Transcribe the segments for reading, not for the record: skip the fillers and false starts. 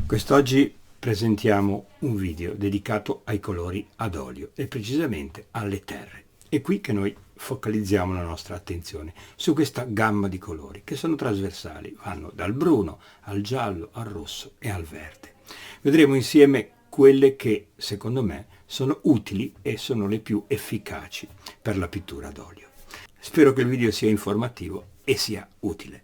Quest'oggi presentiamo un video dedicato ai colori ad olio e precisamente alle terre. È qui che noi focalizziamo la nostra attenzione su questa gamma di colori che sono trasversali, vanno dal bruno al giallo al rosso e al verde. Vedremo insieme quelle che secondo me sono utili e sono le più efficaci per la pittura ad olio. Spero che il video sia informativo e sia utile.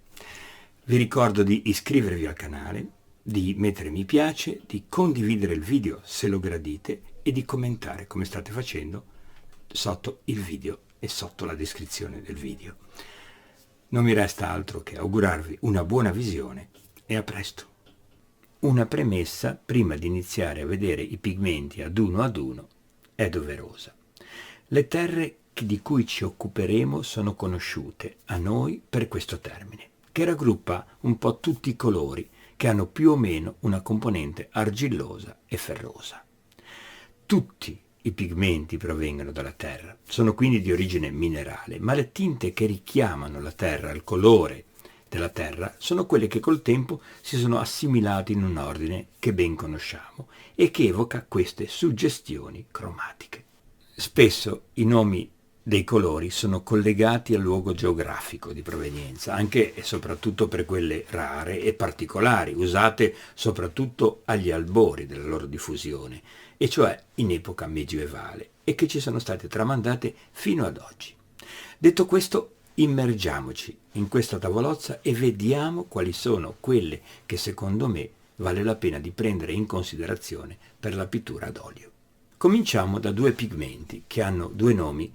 Vi ricordo di iscrivervi al canale, di mettere mi piace, di condividere il video se lo gradite e di commentare come state facendo sotto il video e sotto la descrizione del video. Non mi resta altro che augurarvi una buona visione e a presto. Una premessa prima di iniziare a vedere i pigmenti ad uno è doverosa. Le terre di cui ci occuperemo sono conosciute a noi per questo termine, che raggruppa un po' tutti i colori che hanno più o meno una componente argillosa e ferrosa. Tutti i pigmenti provengono dalla terra, sono quindi di origine minerale, ma le tinte che richiamano la terra, il colore della terra, sono quelle che col tempo si sono assimilate in un ordine che ben conosciamo e che evoca queste suggestioni cromatiche. Spesso i nomi dei colori sono collegati al luogo geografico di provenienza, anche e soprattutto per quelle rare e particolari, usate soprattutto agli albori della loro diffusione, e cioè in epoca medievale, e che ci sono state tramandate fino ad oggi. Detto questo, immergiamoci in questa tavolozza e vediamo quali sono quelle che secondo me vale la pena di prendere in considerazione per la pittura ad olio. Cominciamo da due pigmenti che hanno due nomi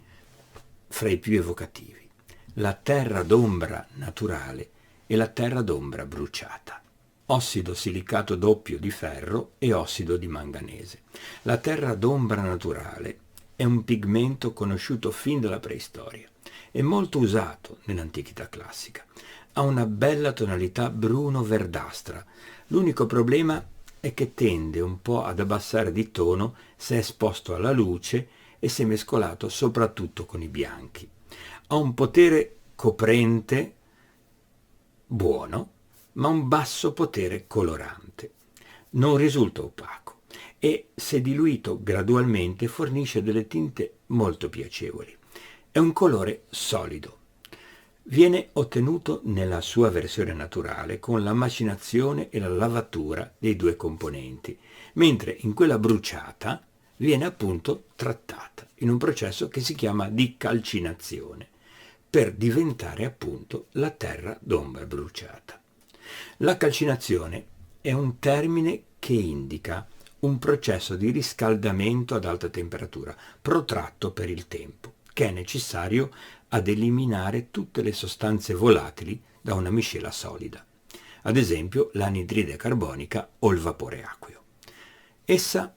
fra i più evocativi: la terra d'ombra naturale e la terra d'ombra bruciata. Ossido silicato doppio di ferro e ossido di manganese. La terra d'ombra naturale è un pigmento conosciuto fin dalla preistoria e molto usato nell'antichità classica. Ha una bella tonalità bruno-verdastra. L'unico problema è che tende un po' ad abbassare di tono se è esposto alla luce e se mescolato soprattutto con i bianchi. Ha un potere coprente buono, ma un basso potere colorante. Non risulta opaco e, se diluito gradualmente, fornisce delle tinte molto piacevoli. È un colore solido. Viene ottenuto nella sua versione naturale con la macinazione e la lavatura dei due componenti, mentre in quella bruciata viene appunto trattata in un processo che si chiama di calcinazione, per diventare appunto la terra d'ombra bruciata. La calcinazione è un termine che indica un processo di riscaldamento ad alta temperatura, protratto per il tempo, che è necessario ad eliminare tutte le sostanze volatili da una miscela solida, ad esempio l'anidride carbonica o il vapore acqueo. Essa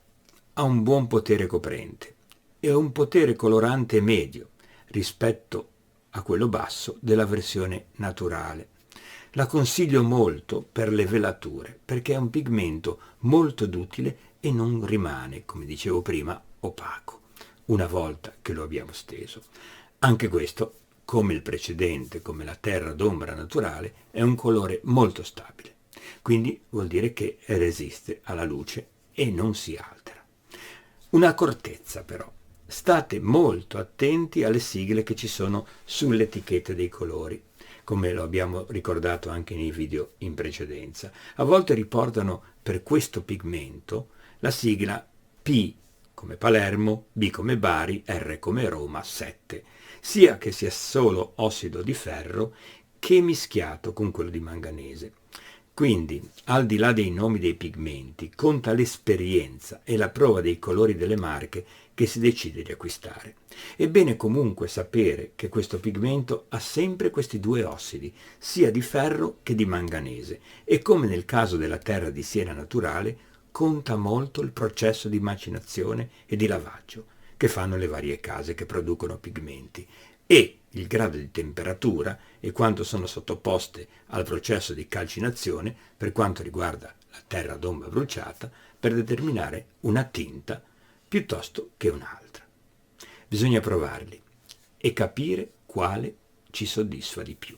ha un buon potere coprente e un potere colorante medio rispetto a quello basso della versione naturale. La consiglio molto per le velature perché è un pigmento molto duttile e non rimane, come dicevo prima, opaco una volta che lo abbiamo steso. Anche questo, come il precedente, come la terra d'ombra naturale, è un colore molto stabile, quindi vuol dire che resiste alla luce e non si altera. Una accortezza però: state molto attenti alle sigle che ci sono sulle etichette dei colori, come lo abbiamo ricordato anche nei video in precedenza. A volte riportano per questo pigmento la sigla P come Palermo, B come Bari, R come Roma, 7, sia che sia solo ossido di ferro che mischiato con quello di manganese. Quindi, al di là dei nomi dei pigmenti, conta l'esperienza e la prova dei colori delle marche che si decide di acquistare. È bene comunque sapere che questo pigmento ha sempre questi due ossidi, sia di ferro che di manganese, e come nel caso della terra di siena naturale, conta molto il processo di macinazione e di lavaggio che fanno le varie case che producono pigmenti, e il grado di temperatura e quanto sono sottoposte al processo di calcinazione per quanto riguarda la terra d'ombra bruciata per determinare una tinta piuttosto che un'altra. Bisogna provarli e capire quale ci soddisfa di più.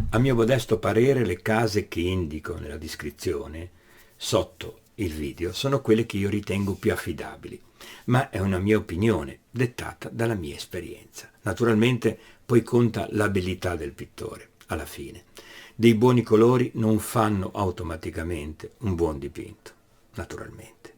A mio modesto parere, le case che indico nella descrizione sotto il video sono quelle che io ritengo più affidabili, ma è una mia opinione dettata dalla mia esperienza. Naturalmente poi conta l'abilità del pittore, alla fine. Dei buoni colori non fanno automaticamente un buon dipinto, naturalmente.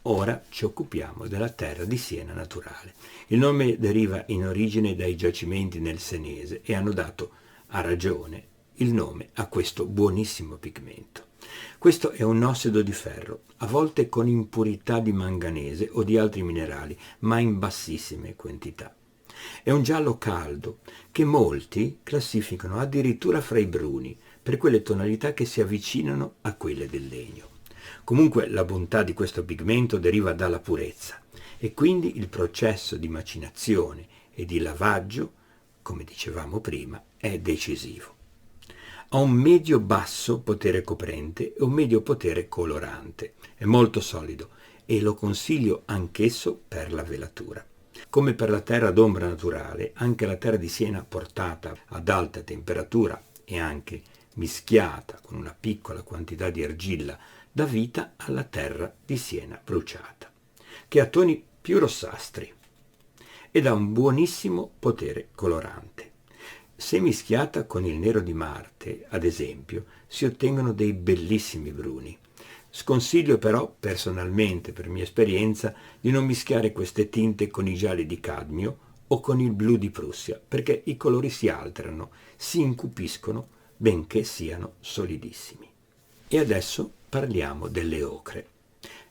Ora ci occupiamo della terra di siena naturale. Il nome deriva in origine dai giacimenti nel Senese e hanno dato, a ragione, il nome a questo buonissimo pigmento. Questo è un ossido di ferro, a volte con impurità di manganese o di altri minerali, ma in bassissime quantità. È un giallo caldo che molti classificano addirittura fra i bruni, per quelle tonalità che si avvicinano a quelle del legno. Comunque la bontà di questo pigmento deriva dalla purezza e quindi il processo di macinazione e di lavaggio, come dicevamo prima, è decisivo. Ha un medio-basso potere coprente e un medio potere colorante. È molto solido e lo consiglio anch'esso per la velatura. Come per la terra d'ombra naturale, anche la terra di siena portata ad alta temperatura e anche mischiata con una piccola quantità di argilla dà vita alla terra di siena bruciata, che ha toni più rossastri ed ha un buonissimo potere colorante. Se mischiata con il nero di Marte, ad esempio, si ottengono dei bellissimi bruni. Sconsiglio però, personalmente, per mia esperienza, di non mischiare queste tinte con i gialli di cadmio o con il blu di Prussia, perché i colori si alterano, si incupiscono, benché siano solidissimi. E adesso parliamo delle ocre,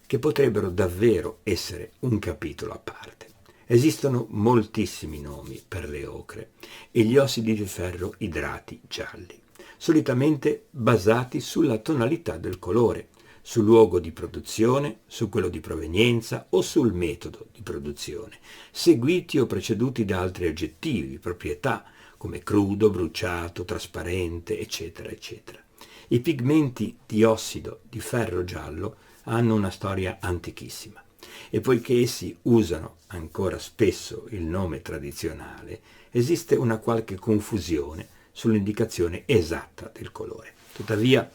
che potrebbero davvero essere un capitolo a parte. Esistono moltissimi nomi per le ocre e gli ossidi di ferro idrati gialli, solitamente basati sulla tonalità del colore, sul luogo di produzione, su quello di provenienza o sul metodo di produzione, seguiti o preceduti da altri aggettivi, proprietà, come crudo, bruciato, trasparente, eccetera, eccetera. I pigmenti di ossido di ferro giallo hanno una storia antichissima e poiché essi usano ancora spesso il nome tradizionale, esiste una qualche confusione sull'indicazione esatta del colore. Tuttavia,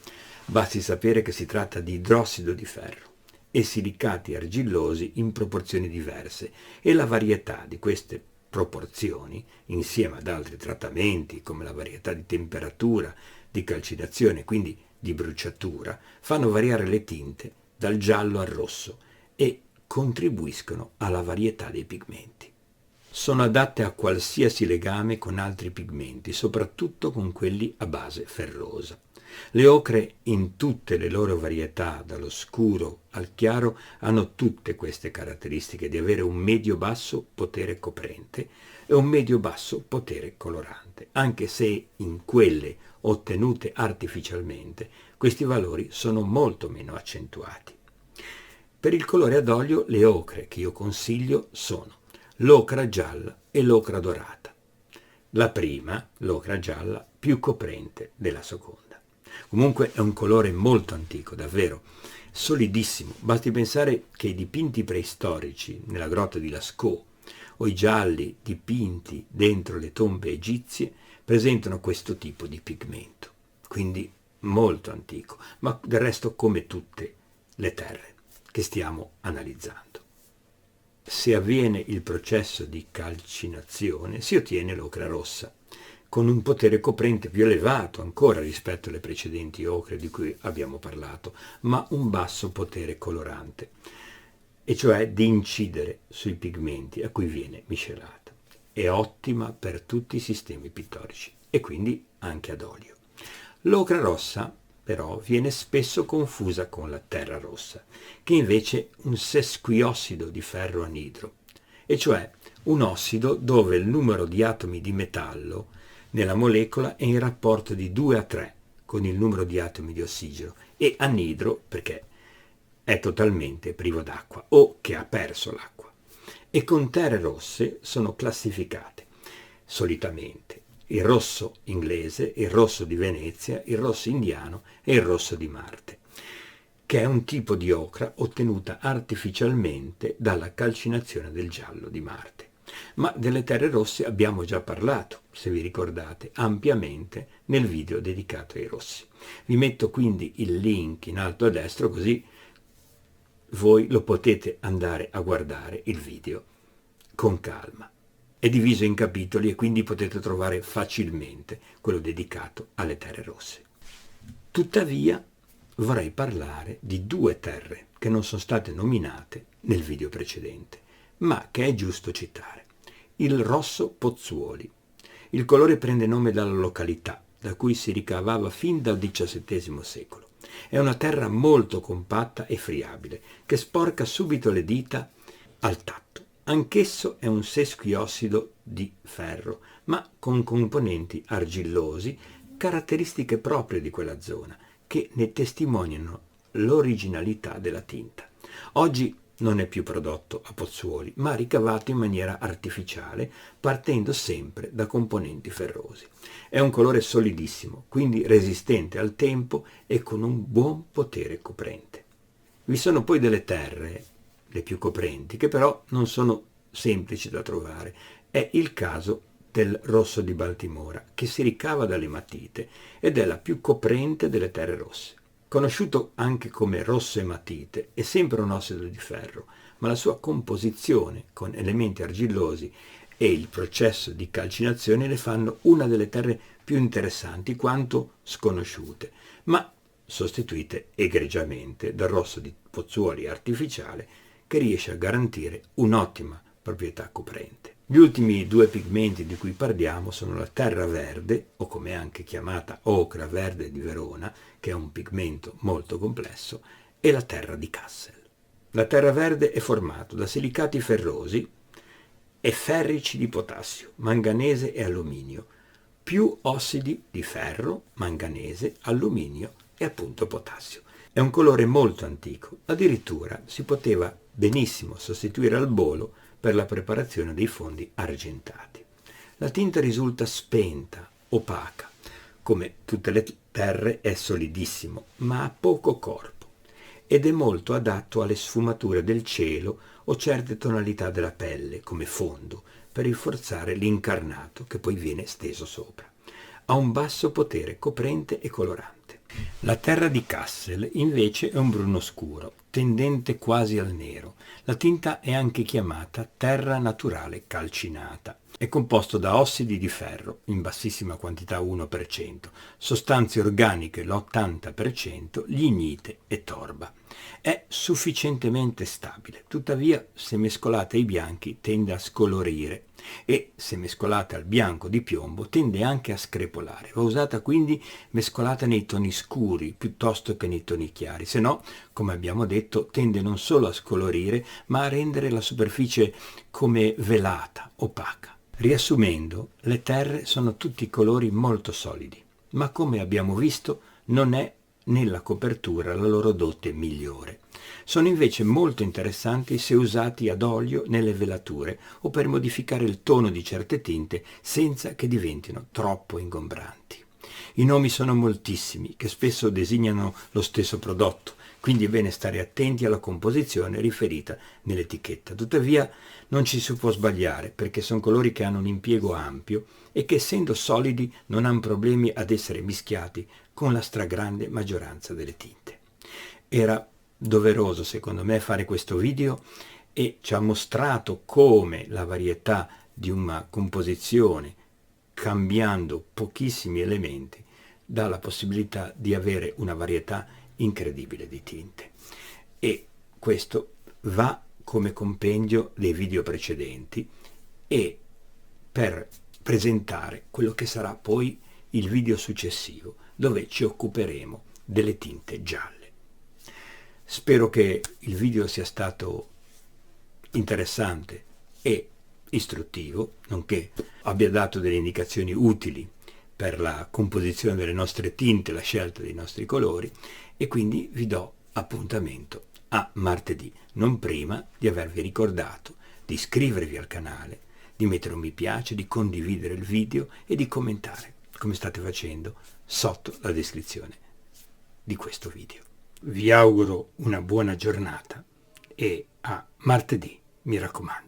basti sapere che si tratta di idrossido di ferro e silicati argillosi in proporzioni diverse e la varietà di queste proporzioni, insieme ad altri trattamenti come la varietà di temperatura, di calcidazione, quindi di bruciatura, fanno variare le tinte dal giallo al rosso e contribuiscono alla varietà dei pigmenti. Sono adatte a qualsiasi legame con altri pigmenti, soprattutto con quelli a base ferrosa. Le ocre in tutte le loro varietà, dallo scuro al chiaro, hanno tutte queste caratteristiche di avere un medio-basso potere coprente e un medio-basso potere colorante, anche se in quelle ottenute artificialmente questi valori sono molto meno accentuati. Per il colore ad olio le ocre che io consiglio sono l'ocra gialla e l'ocra dorata. La prima, l'ocra gialla, più coprente della seconda. Comunque è un colore molto antico, davvero, solidissimo. Basti pensare che i dipinti preistorici nella grotta di Lascaux o i gialli dipinti dentro le tombe egizie presentano questo tipo di pigmento, quindi molto antico, ma del resto come tutte le terre che stiamo analizzando. Se avviene il processo di calcinazione si ottiene l'ocra rossa, con un potere coprente più elevato ancora rispetto alle precedenti ocre di cui abbiamo parlato, ma un basso potere colorante, e cioè di incidere sui pigmenti a cui viene miscelata. È ottima per tutti i sistemi pittorici e quindi anche ad olio. L'ocra rossa però viene spesso confusa con la terra rossa, che invece è un sesquiossido di ferro anidro, e cioè un ossido dove il numero di atomi di metallo nella molecola è in rapporto di 2 a 3 con il numero di atomi di ossigeno, e anidro perché è totalmente privo d'acqua o che ha perso l'acqua. E con terre rosse sono classificate solitamente il rosso inglese, il rosso di Venezia, il rosso indiano e il rosso di Marte, che è un tipo di ocra ottenuta artificialmente dalla calcinazione del giallo di Marte. Ma delle terre rosse abbiamo già parlato, se vi ricordate, ampiamente nel video dedicato ai rossi. Vi metto quindi il link in alto a destra, così voi lo potete andare a guardare il video con calma. È diviso in capitoli e quindi potete trovare facilmente quello dedicato alle terre rosse. Tuttavia vorrei parlare di due terre che non sono state nominate nel video precedente, ma che è giusto citare. Il rosso Pozzuoli. Il colore prende nome dalla località, da cui si ricavava fin dal XVII secolo. È una terra molto compatta e friabile, che sporca subito le dita al tatto. Anch'esso è un sesquiossido di ferro, ma con componenti argillosi, caratteristiche proprie di quella zona, che ne testimoniano l'originalità della tinta. Oggi non è più prodotto a Pozzuoli, ma ricavato in maniera artificiale, partendo sempre da componenti ferrosi. È un colore solidissimo, quindi resistente al tempo e con un buon potere coprente. Vi sono poi delle terre, le più coprenti, che però non sono semplici da trovare. È il caso del rosso di Baltimora, che si ricava dalle matite ed è la più coprente delle terre rosse. Conosciuto anche come rosso ematite, è sempre un ossido di ferro, ma la sua composizione con elementi argillosi e il processo di calcinazione le fanno una delle terre più interessanti quanto sconosciute, ma sostituite egregiamente dal rosso di Pozzuoli artificiale, che riesce a garantire un'ottima proprietà coprente. Gli ultimi due pigmenti di cui parliamo sono la terra verde, o come è anche chiamata ocra verde di Verona, che è un pigmento molto complesso, e la terra di Kassel. La terra verde è formato da silicati ferrosi e ferrici di potassio, manganese e alluminio, più ossidi di ferro, manganese, alluminio e appunto potassio. È un colore molto antico, addirittura si poteva benissimo sostituire al bolo per la preparazione dei fondi argentati. La tinta risulta spenta, opaca. Come tutte le terre è solidissimo, ma ha poco corpo ed è molto adatto alle sfumature del cielo o certe tonalità della pelle come fondo per rinforzare l'incarnato che poi viene steso sopra. Ha un basso potere coprente e colorante. La terra di Kassel invece è un bruno scuro, tendente quasi al nero. La tinta è anche chiamata terra naturale calcinata. È composto da ossidi di ferro, in bassissima quantità 1%, sostanze organiche l'80%, lignite e torba. È sufficientemente stabile, tuttavia se mescolata ai bianchi tende a scolorire e se mescolata al bianco di piombo tende anche a screpolare. Va usata quindi mescolata nei toni scuri piuttosto che nei toni chiari, se no, come abbiamo detto, tende non solo a scolorire ma a rendere la superficie come velata, opaca. Riassumendo, le terre sono tutti colori molto solidi, ma come abbiamo visto non è nella copertura la loro dote migliore. Sono invece molto interessanti se usati ad olio nelle velature o per modificare il tono di certe tinte senza che diventino troppo ingombranti. I nomi sono moltissimi, che spesso designano lo stesso prodotto, quindi è bene stare attenti alla composizione riferita nell'etichetta. Tuttavia non ci si può sbagliare, perché sono colori che hanno un impiego ampio e che essendo solidi non hanno problemi ad essere mischiati con la stragrande maggioranza delle tinte. Era doveroso secondo me fare questo video e ci ha mostrato come la varietà di una composizione, cambiando pochissimi elementi, dà la possibilità di avere una varietà incredibile di tinte. E questo va come compendio dei video precedenti e per presentare quello che sarà poi il video successivo, dove ci occuperemo delle tinte gialle. Spero che il video sia stato interessante e istruttivo, nonché abbia dato delle indicazioni utili per la composizione delle nostre tinte, la scelta dei nostri colori, e quindi vi do appuntamento a martedì, non prima di avervi ricordato di iscrivervi al canale, di mettere un mi piace, di condividere il video e di commentare, come state facendo, sotto la descrizione di questo video. Vi auguro una buona giornata e a martedì, mi raccomando.